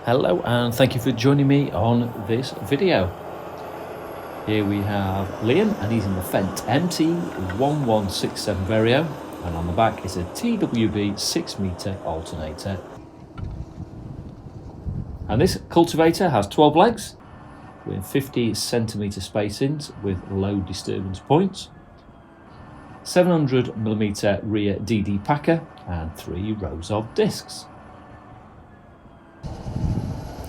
Hello and thank you for joining me on this video. Here we have Liam and he's in the FENDT MT 1167 Vario, and on the back is a TWB 6 metre alternator. And this cultivator has 12 legs with 50 centimetre spacings with low disturbance points, 700mm rear DD packer and 3 rows of discs.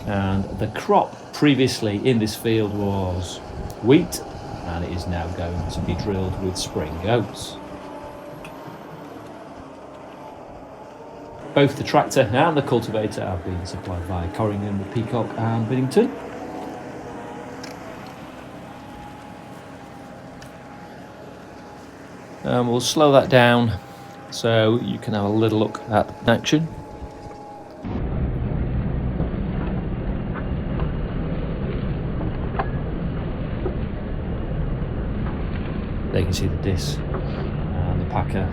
And the crop previously in this field was wheat, and it is now going to be drilled with spring oats. Both the tractor and the cultivator have been supplied by Corringham Peacock and Binnington. And we'll slow that down so you can have a little look at action. There you can see the disc and the packer.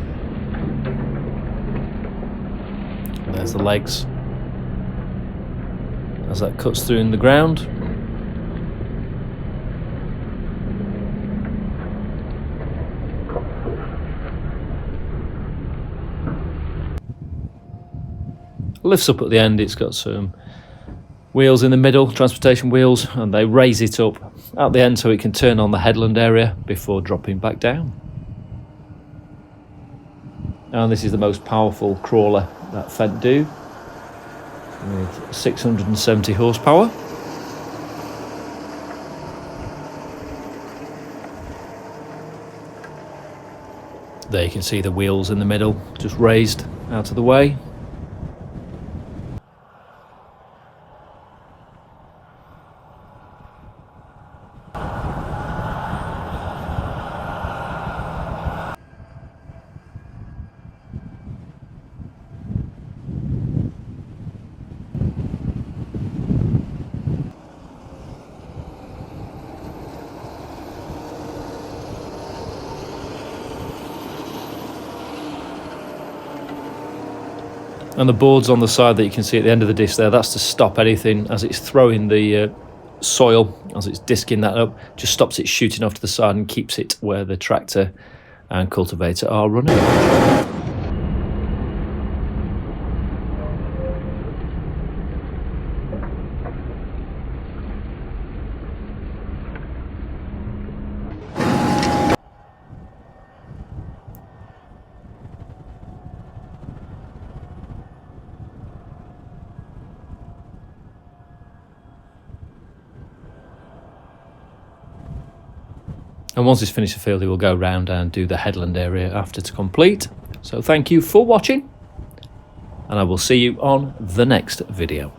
And there's the legs as that cuts through in the ground. Lifts up at the end. It's got some wheels in the middle, transportation wheels, and they raise it up at the end so it can turn on the headland area before dropping back down. And this is the most powerful crawler that FENDT do, with 670 horsepower. There you can see the wheels in the middle, just raised out of the way. And the boards on the side that you can see at the end of the disc there, that's to stop anything as it's throwing the soil, as it's disking that up, just stops it shooting off to the side and keeps it where the tractor and cultivator are running. And once it's finished the field, it will go round and do the headland area after to complete. So thank you for watching, and I will see you on the next video.